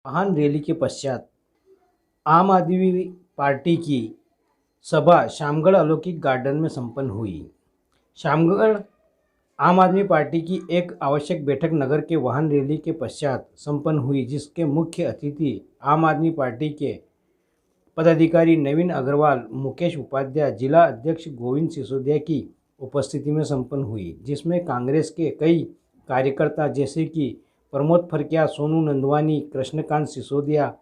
वाहन रैली के पश्चात आम आदमी पार्टी की सभा शामगढ़ अलौकिक गार्डन में संपन्न हुई। शामगढ़ आम आदमी पार्टी की एक आवश्यक बैठक नगर के वाहन रैली के पश्चात संपन्न हुई, जिसके मुख्य अतिथि आम आदमी पार्टी के पदाधिकारी नवीन अग्रवाल, मुकेश उपाध्याय, जिला अध्यक्ष गोविंद सिसोदिया की उपस्थिति में संपन्न हुई, जिसमें कांग्रेस के कई कार्यकर्ता जैसे कि प्रमोद फरकिया, सोनू नंदवानी, कृष्णकांत सिसोदिया,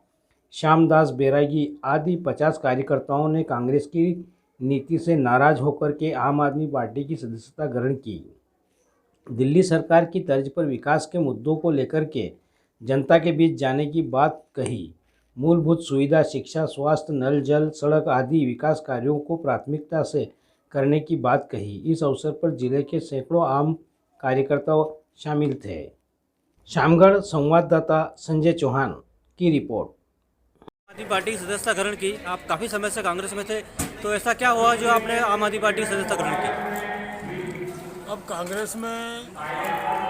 श्यामदास बैरागी आदि 50 कार्यकर्ताओं ने कांग्रेस की नीति से नाराज होकर के आम आदमी पार्टी की सदस्यता ग्रहण की। दिल्ली सरकार की तर्ज पर विकास के मुद्दों को लेकर के जनता के बीच जाने की बात कही। मूलभूत सुविधा, शिक्षा, स्वास्थ्य, नल जल, सड़क आदि विकास कार्यों को प्राथमिकता से करने की बात कही। इस अवसर पर जिले के सैकड़ों आम कार्यकर्ता शामिल थे। शामगढ़ संवाददाता संजय चौहान की रिपोर्ट। आम आदमी पार्टी की सदस्यता ग्रहण की। आप काफ़ी समय से कांग्रेस में थे, तो ऐसा क्या हुआ जो आपने आम आदमी पार्टी की सदस्यता ग्रहण की? अब कांग्रेस में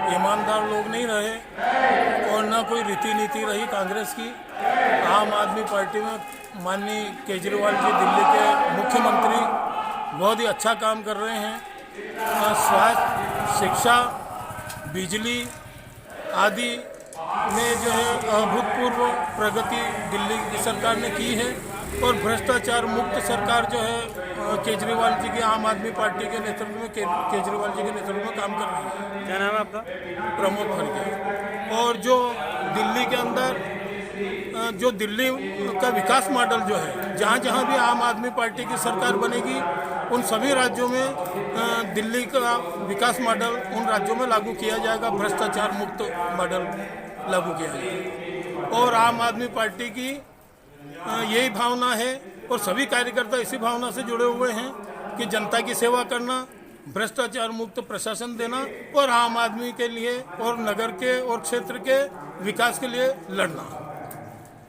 ईमानदार लोग नहीं रहे और ना कोई रीति नीति रही कांग्रेस की। आम आदमी पार्टी में माननीय केजरीवाल जी, दिल्ली के मुख्यमंत्री, बहुत ही अच्छा काम कर रहे हैं। स्वास्थ्य, शिक्षा, बिजली आदि में जो है अभूतपूर्व प्रगति दिल्ली की सरकार ने की है और भ्रष्टाचार मुक्त सरकार जो है केजरीवाल जी की, आम आदमी पार्टी के नेतृत्व में, केजरीवाल जी के नेतृत्व में काम कर रही है। क्या नाम है आपका? प्रमोद फरकिया। और जो दिल्ली के अंदर जो दिल्ली का विकास मॉडल जो है, जहाँ जहाँ भी आम आदमी पार्टी की सरकार बनेगी उन सभी राज्यों में दिल्ली का विकास मॉडल उन राज्यों में लागू किया जाएगा, भ्रष्टाचार मुक्त मॉडल लागू किया जाएगा। और आम आदमी पार्टी की यही भावना है और सभी कार्यकर्ता इसी भावना से जुड़े हुए हैं कि जनता की सेवा करना, भ्रष्टाचार मुक्त प्रशासन देना और आम आदमी के लिए और नगर के और क्षेत्र के विकास के लिए लड़ना।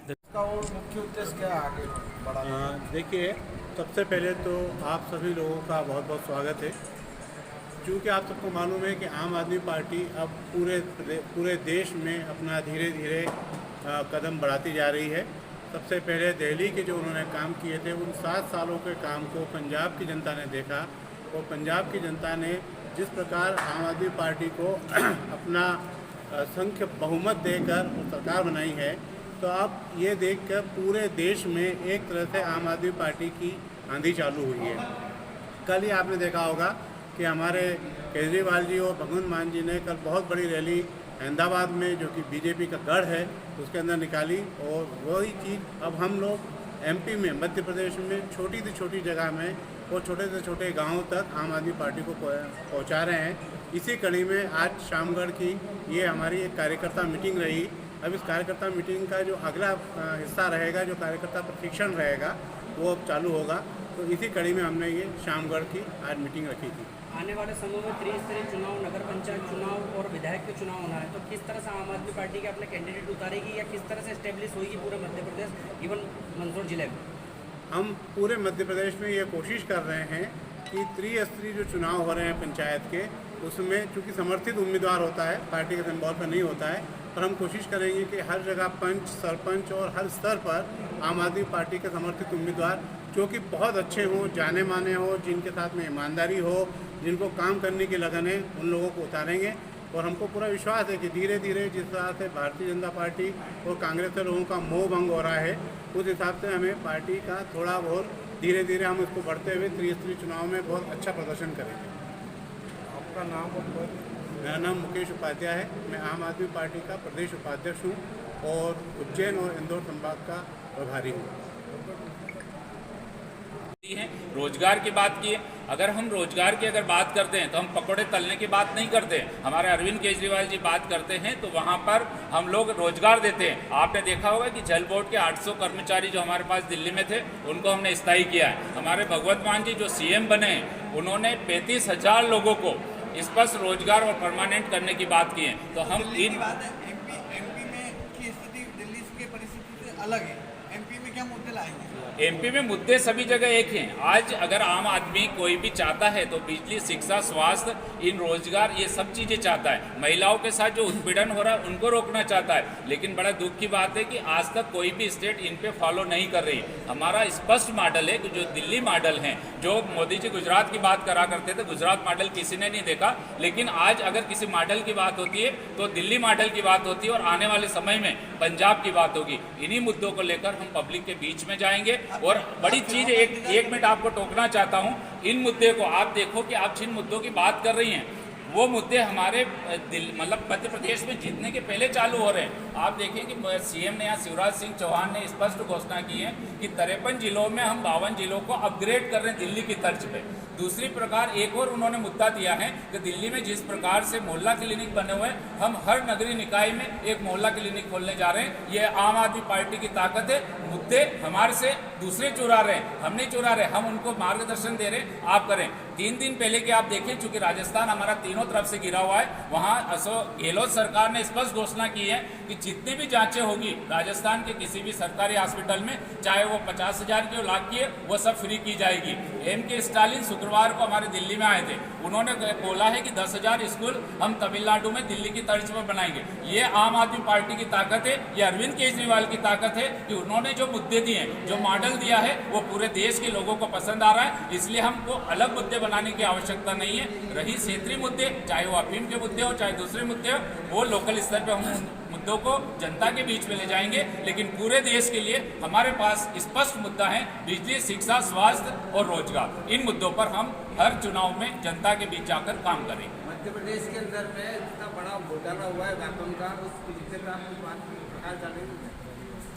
इसका और मुख्य उद्देश्य क्या है आगे बढ़ाना? देखिए, सबसे पहले तो आप सभी लोगों का बहुत बहुत स्वागत है। क्योंकि आप सबको मालूम है कि आम आदमी पार्टी अब पूरे देश में अपना धीरे धीरे कदम बढ़ाती जा रही है। सबसे पहले दिल्ली के जो उन्होंने काम किए थे, उन 7 सालों के काम को पंजाब की जनता ने देखा और पंजाब की जनता ने जिस प्रकार आम आदमी पार्टी को अपना संख्य बहुमत देकर सरकार बनाई है, तो अब ये देखकर पूरे देश में एक तरह से आम आदमी पार्टी की आंधी चालू हुई है। कल ही आपने देखा होगा कि हमारे केजरीवाल जी और भगवंत मान जी ने कल बहुत बड़ी रैली अहमदाबाद में, जो कि बीजेपी का गढ़ है, उसके अंदर निकाली। और वही चीज़ अब हम लोग एमपी में, मध्य प्रदेश में छोटी से छोटी जगह में और छोटे से छोटे गाँव तक आम आदमी पार्टी को पहुँचा रहे हैं। इसी कड़ी में आज शामगढ़ की ये हमारी एक कार्यकर्ता मीटिंग रही। अब इस कार्यकर्ता मीटिंग का जो अगला हिस्सा रहेगा, जो कार्यकर्ता प्रशिक्षण रहेगा, वो अब चालू होगा। तो इसी कड़ी में हमने ये शामगढ़ की आज मीटिंग रखी थी। आने वाले समय में त्रिस्तरीय चुनाव, नगर पंचायत चुनाव और विधायक के चुनाव होना है, तो किस तरह से आम आदमी पार्टी के अपने कैंडिडेट उतारेगी या किस तरह से एस्टेब्लिश होगी पूरे मध्य प्रदेश, इवन मंदसौर जिले में? हम पूरे मध्य प्रदेश में ये कोशिश कर रहे हैं कि त्रिस्तरीय जो चुनाव हो रहे हैं पंचायत के, उसमें चूँकि समर्थित उम्मीदवार होता है, पार्टी के सिंबल पर नहीं होता है, पर हम कोशिश करेंगे कि हर जगह पंच, सरपंच और हर स्तर पर आम आदमी पार्टी के समर्थित उम्मीदवार जो कि बहुत अच्छे हों, जाने माने हों, जिनके साथ में ईमानदारी हो, जिनको काम करने की लगन है, उन लोगों को उतारेंगे। और हमको पूरा विश्वास है कि धीरे धीरे जिस तरह से भारतीय जनता पार्टी और कांग्रेस के लोगों का मोह भंग हो रहा है, उस हिसाब से हमें पार्टी का थोड़ा बहुत धीरे धीरे हम इसको बढ़ते हुए त्रिस्तरीय चुनाव में बहुत अच्छा प्रदर्शन करेंगे। आपका नाम और? मेरा नाम मुकेश उपाध्याय है। मैं आम आदमी पार्टी का प्रदेश उपाध्यक्ष हूँ और उज्जैन और इंदौर संभाग का प्रभारी हूँ। रोजगार की बात की, अगर हम रोजगार की बात करते हैं तो हम पकौड़े तलने की बात नहीं करते। हमारे अरविंद केजरीवाल जी बात करते हैं तो वहाँ पर हम लोग रोजगार देते हैं। आपने देखा होगा कि जल बोर्ड के 800 कर्मचारी जो हमारे पास दिल्ली में थे, उनको हमने स्थायी किया है। हमारे भगवंत मान जी जो सीएम बने, उन्होंने 35,000 लोगों को स्पष्ट रोजगार और परमानेंट करने की बात की है। तो हम एमपी में की स्थिति दिल्ली की परिस्थिति से अलग है। एमपी में क्या मुद्दे लाएंगे? एमपी में मुद्दे सभी जगह एक हैं। आज अगर आम आदमी कोई भी चाहता है तो बिजली, शिक्षा, स्वास्थ्य, इन रोजगार, ये सब चीज़ें चाहता है। महिलाओं के साथ जो उत्पीड़न हो रहा है उनको रोकना चाहता है। लेकिन बड़ा दुख की बात है कि आज तक कोई भी स्टेट इन पे फॉलो नहीं कर रही। हमारा स्पष्ट मॉडल है कि जो दिल्ली मॉडल है, जो मोदी जी गुजरात की बात करा करते थे, गुजरात मॉडल किसी ने नहीं देखा। लेकिन आज अगर किसी मॉडल की बात होती है तो दिल्ली मॉडल की बात होती है, और आने वाले समय में पंजाब की बात होगी। इन्हीं मुद्दों को लेकर हम पब्लिक के बीच में जाएंगे। और बड़ी चीज एक मिनट आपको टोकना चाहता हूं, इन मुद्दे को आप देखो कि आप जिन मुद्दों की बात कर रही हैं वो मुद्दे हमारे मतलब मध्य प्रदेश में जीतने के पहले चालू हो रहे हैं। आप देखें कि सीएम ने यहाँ शिवराज सिंह चौहान ने स्पष्ट घोषणा की है कि 53 जिलों में हम 52 जिलों को अपग्रेड कर रहे हैं दिल्ली की तर्ज पे। दूसरी प्रकार एक और उन्होंने मुद्दा दिया है कि दिल्ली में जिस प्रकार से मोहल्ला क्लिनिक बने हुए हैं, हम हर नगरीय निकाय में एक मोहल्ला क्लिनिक खोलने जा रहे हैं। ये आम आदमी पार्टी की ताकत है। मुद्दे हमारे से दूसरे चुरा रहे हैं, हम नहीं चुरा रहे, हम उनको मार्गदर्शन दे रहे हैं, आप करें। 3 दिन पहले के आप देखें, चूंकि राजस्थान हमारा तीनों तरफ से गिरा हुआ है, वहां अशोक गहलोत सरकार ने स्पष्ट घोषणा की है कि जितनी भी जांचें होगी राजस्थान के किसी भी सरकारी हॉस्पिटल में, चाहे वो 50,000 की हो, लाख की है, वो सब फ्री की जाएगी। M.K. स्टालिन शुक्रवार को हमारे दिल्ली में आए थे, उन्होंने बोला है कि 10,000 स्कूल हम तमिलनाडु में दिल्ली की तर्ज पर बनाएंगे। ये आम आदमी पार्टी की ताकत है, ये अरविंद केजरीवाल की ताकत है कि उन्होंने जो मुद्दे दिए, जो मॉडल दिया है, वो पूरे देश के लोगों को पसंद आ रहा है। इसलिए हमको अलग मुद्दे बनाने की आवश्यकता नहीं है। रही क्षेत्रीय मुद्दे, चाहे वो अफीम के मुद्दे हो, चाहे दूसरे मुद्दे हो, वो लोकल स्तर पर हम मुद्दों को जनता के बीच में ले जाएंगे। लेकिन पूरे देश के लिए हमारे पास स्पष्ट मुद्दा है, बिजली, शिक्षा, स्वास्थ्य और रोजगार। इन मुद्दों पर हम हर चुनाव में जनता के बीच जाकर काम करेंगे। मध्य प्रदेश के अंदर में इतना बड़ा घोटाला हुआ है व्यापम का, उस विषय पर आप कुछ बात प्रकाश डालेंगे?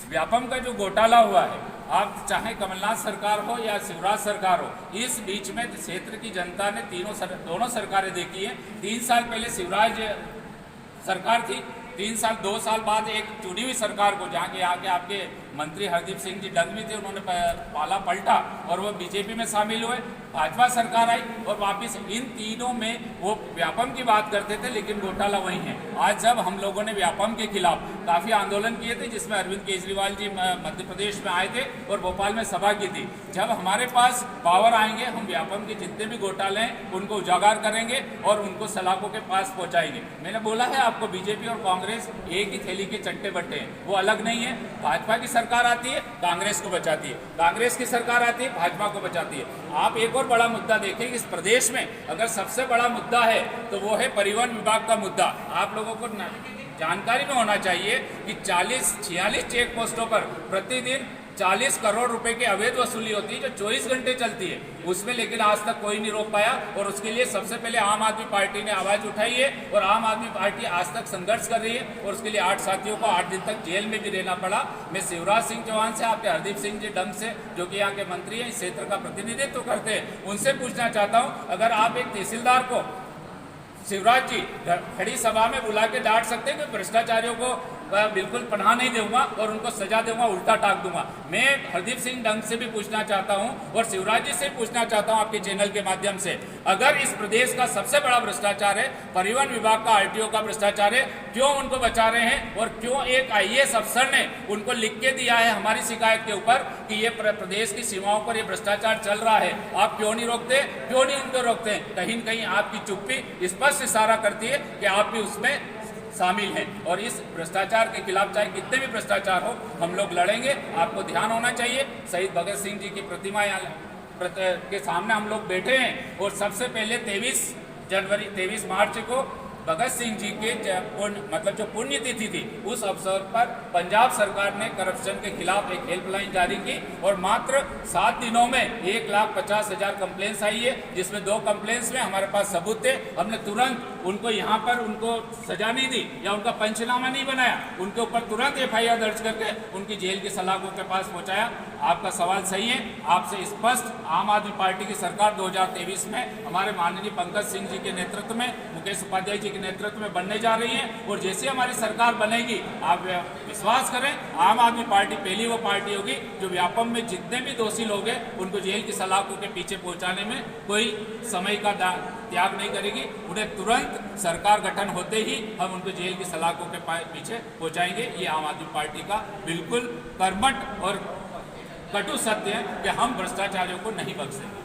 व्यापम का जो घोटाला हुआ है, आप चाहे कमलनाथ सरकार हो या शिवराज सरकार हो, इस बीच में क्षेत्र की जनता ने दोनों सरकारें देखी है। 3 साल पहले शिवराज सरकार थी, 2 साल बाद एक चुनी हुई सरकार को, जहाँ के यहाँ के आपके मंत्री हरदीप सिंह जी डंग भी थे, उन्होंने पाला पलटा और वो बीजेपी में शामिल हुए। भाजपा सरकार आई और वापस इन तीनों में वो व्यापम की बात करते थे, लेकिन घोटाला वही है। आज जब हम लोगों ने व्यापम के खिलाफ काफ़ी आंदोलन किए थे, जिसमें अरविंद केजरीवाल जी मध्य प्रदेश में आए थे और भोपाल में सभा की थी, जब हमारे पास पावर आएंगे, हम व्यापम के जितने भी घोटाले हैं उनको उजागर करेंगे और उनको सलाखों के पास पहुँचाएंगे। मैंने बोला है आपको, बीजेपी और कांग्रेस एक ही थैली के चट्टे बट्टे हैं, वो अलग नहीं है। भाजपा की सरकार आती है, कांग्रेस को बचाती है, कांग्रेस की सरकार आती है, भाजपा को बचाती है। आप एक और बड़ा मुद्दा देखें कि इस प्रदेश में अगर सबसे बड़ा मुद्दा है तो वो है परिवहन विभाग का मुद्दा। आप लोगों को जानकारी में होना चाहिए कि 46 चेक पोस्टों पर प्रतिदिन 40 करोड़ रुपए की अवैध वसूली होती है, जो 24 घंटे चलती है उसमें, लेकिन आज तक कोई नहीं रोक पाया। और उसके लिए सबसे पहले आम आदमी पार्टी ने आवाज उठाई है और आम आदमी पार्टी आज तक संघर्ष कर रही है और उसके लिए 8 साथियों को 8 दिन तक जेल में भी रहना पड़ा। मैं शिवराज सिंह चौहान से, आपके हरदीप सिंह जी डंग से, जो कि यहाँ के मंत्री हैं, इस क्षेत्र का प्रतिनिधित्व करते हैं, उनसे पूछना चाहता हूँ, अगर आप एक तहसीलदार को, शिवराज जी, खड़ी सभा में बुला के डांट सकते हैं कि भ्रष्टाचारियों को बिल्कुल पनाह नहीं दूंगा और उनको सजा दूंगा, उल्टा टाक दूंगा। मैं हरदीप सिंह डंग से भी पूछना चाहता हूं और शिवराज जी से पूछना चाहता हूं आपके चैनल के माध्यम से, अगर इस प्रदेश का सबसे बड़ा भ्रष्टाचार है, परिवहन विभाग का आरटीओ का भ्रष्टाचार है, क्यों उनको बचा रहे हैं? और क्यों एक आईएएस अफसर ने उनको लिख के दिया है हमारी शिकायत के ऊपर कि ये प्रदेश की सीमाओं पर ये भ्रष्टाचार चल रहा है, आप क्यों नहीं रोकते, क्यों नहीं उनको रोकते? कहीं न कहीं आपकी चुप्पी स्पष्ट इशारा करती है कि आप भी उसमें शामिल हैं और इस भ्रष्टाचार के खिलाफ चाहे कितने भी भ्रष्टाचार हो, हम लोग लड़ेंगे। आपको ध्यान होना चाहिए, शहीद भगत सिंह जी की प्रतिमा के सामने हम लोग बैठे हैं और सबसे पहले 23 मार्च को भगत सिंह जी के मतलब जो पुण्यतिथि थी, उस अवसर पर पंजाब सरकार ने करप्शन के खिलाफ एक हेल्पलाइन जारी की और मात्र 7 दिनों में 1,50,000 कंप्लेंट्स आई है, जिसमें 2 कंप्लेंट्स में हमारे पास सबूत थे। हमने तुरंत उनको यहाँ पर उनको सजा नहीं दी या उनका पंचनामा नहीं बनाया, उनके ऊपर तुरंत FIR दर्ज करके उनकी जेल की सलाखों के पास पहुँचाया। आपका सवाल सही है, आपसे स्पष्ट आम आदमी पार्टी की सरकार 2023 में हमारे माननीय पंकज सिंह जी के नेतृत्व में, मुकेश उपाध्याय जी के नेतृत्व में बनने जा रही है और जैसे हमारी सरकार बनेगी, आप विश्वास करें, आम आदमी पार्टी पहली वो पार्टी होगी जो व्यापम में जितने भी दोषी लोग हैं उनको जेल की सलाखों के पीछे पहुंचाने में कोई समय का त्याग नहीं करेगी। उन्हें तुरंत सरकार गठन होते ही हम उनको जेल की सलाखों के पीछे पहुंचाएंगे। ये आम आदमी पार्टी का बिल्कुल कर्मठ और कटु सत्य है कि हम भ्रष्टाचारियों को नहीं बख्शेंगे।